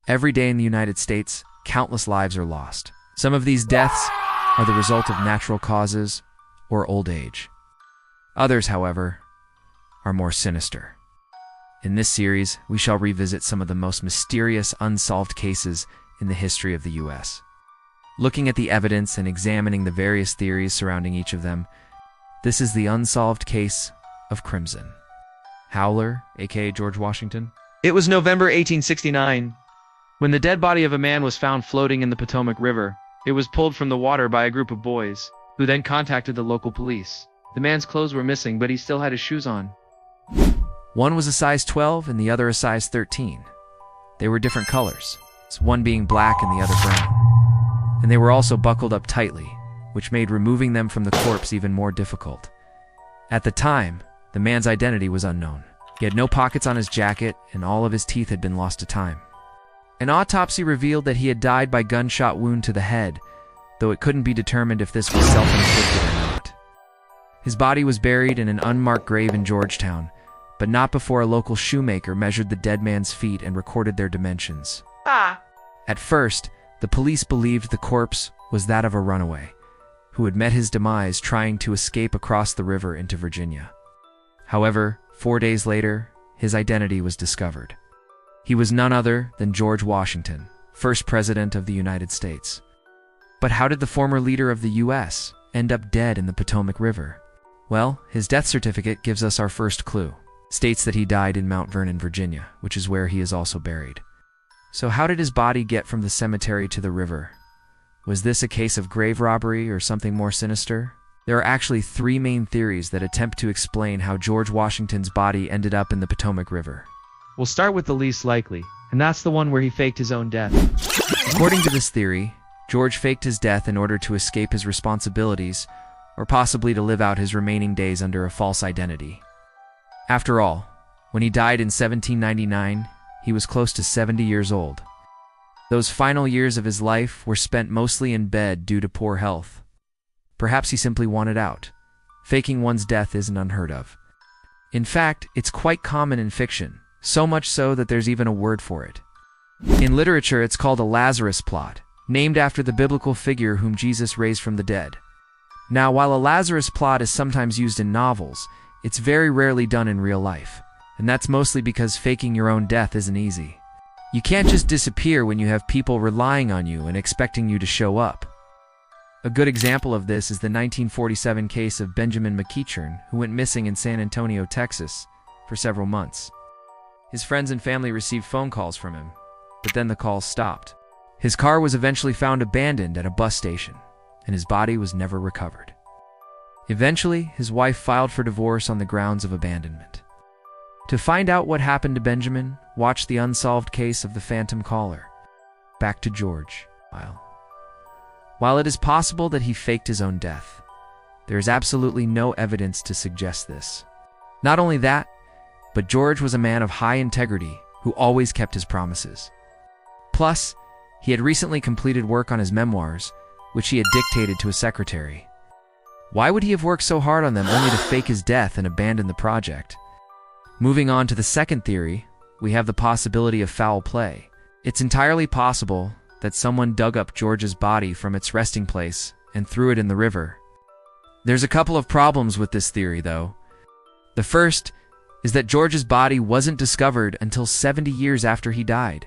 Every day in the United States, countless lives are lost. Some of these deaths are the result of natural causes or old age. Others, however, are more sinister. In this series, we shall revisit some of the most mysterious unsolved cases in the history of the U.S. Looking at the evidence and examining the various theories surrounding each of them, this is the unsolved case of Crimson. Howler, aka George Washington. It was November 1869 when the dead body of a man was found floating in the Potomac River. It was pulled from the water by a group of boys, who then contacted the local police. The man's clothes were missing, but he still had his shoes on. One was a size 12 and the other a size 13. They were different colors, one being black and the other brown. And they were also buckled up tightly, which made removing them from the corpse even more difficult. At the time, the man's identity was unknown. He had no pockets on his jacket, and all of his teeth had been lost to time. An autopsy revealed that he had died by gunshot wound to the head, though it couldn't be determined if this was self-inflicted or not. His body was buried in an unmarked grave in Georgetown, but not before a local shoemaker measured the dead man's feet and recorded their dimensions. At first, the police believed the corpse was that of a runaway, who had met his demise trying to escape across the river into Virginia. However, 4 days later, his identity was discovered. He was none other than George Washington, first president of the United States. But how did the former leader of the U.S. end up dead in the Potomac River? Well, his death certificate gives us our first clue. It states that he died in Mount Vernon, Virginia, which is where he is also buried. So how did his body get from the cemetery to the river? Was this a case of grave robbery or something more sinister? There are actually 3 main theories that attempt to explain how George Washington's body ended up in the Potomac River. We'll start with the least likely, and that's the one where he faked his own death. According to this theory, George faked his death in order to escape his responsibilities, or possibly to live out his remaining days under a false identity. After all, when he died in 1799, he was close to 70 years old. Those final years of his life were spent mostly in bed due to poor health. Perhaps he simply wanted out. Faking one's death isn't unheard of. In fact, it's quite common in fiction, so much so that there's even a word for it. In literature, it's called a Lazarus plot, named after the biblical figure whom Jesus raised from the dead. Now, while a Lazarus plot is sometimes used in novels, it's very rarely done in real life, and that's mostly because faking your own death isn't easy. You can't just disappear when you have people relying on you and expecting you to show up. A good example of this is the 1947 case of Benjamin McEachern, who went missing in San Antonio, Texas, for several months. His friends and family received phone calls from him, but then the calls stopped. His car was eventually found abandoned at a bus station, and his body was never recovered. Eventually, his wife filed for divorce on the grounds of abandonment. To find out what happened to Benjamin, watch the unsolved case of the Phantom Caller. Back to George. While it is possible that he faked his own death, there is absolutely no evidence to suggest this. Not only that, but George was a man of high integrity who always kept his promises. Plus, he had recently completed work on his memoirs, which he had dictated to a secretary. Why would he have worked so hard on them only to fake his death and abandon the project? Moving on to the second theory, we have the possibility of foul play. It's entirely possible that someone dug up George's body from its resting place and threw it in the river. There's a couple of problems with this theory, though. The first is that George's body wasn't discovered until 70 years after he died.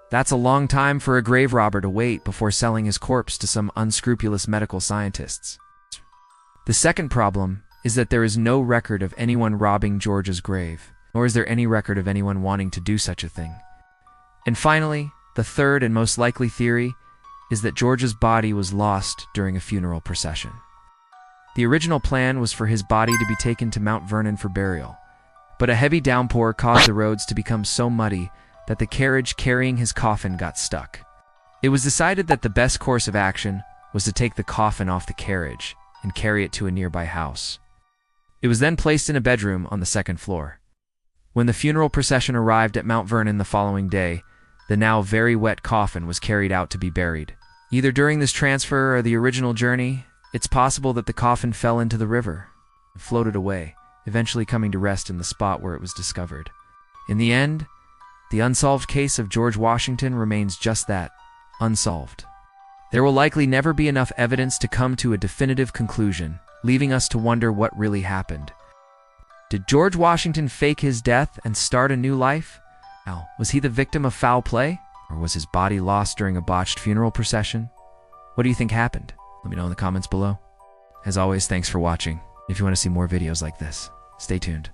That's a long time for a grave robber to wait before selling his corpse to some unscrupulous medical scientists. The second problem is that there is no record of anyone robbing George's grave, nor is there any record of anyone wanting to do such a thing. And finally, the third and most likely theory is that George's body was lost during a funeral procession. The original plan was for his body to be taken to Mount Vernon for burial, but a heavy downpour caused the roads to become so muddy that the carriage carrying his coffin got stuck. It was decided that the best course of action was to take the coffin off the carriage and carry it to a nearby house. It was then placed in a bedroom on the second floor. When the funeral procession arrived at Mount Vernon the following day, the now very wet coffin was carried out to be buried. Either during this transfer or the original journey, it's possible that the coffin fell into the river and floated away, eventually coming to rest in the spot where it was discovered. In the end, the unsolved case of George Washington remains just that, unsolved. There will likely never be enough evidence to come to a definitive conclusion, leaving us to wonder what really happened. Did George Washington fake his death and start a new life? Was he the victim of foul play? Or was his body lost during a botched funeral procession? What do you think happened? Let me know in the comments below. As always, thanks for watching. If you want to see more videos like this, stay tuned.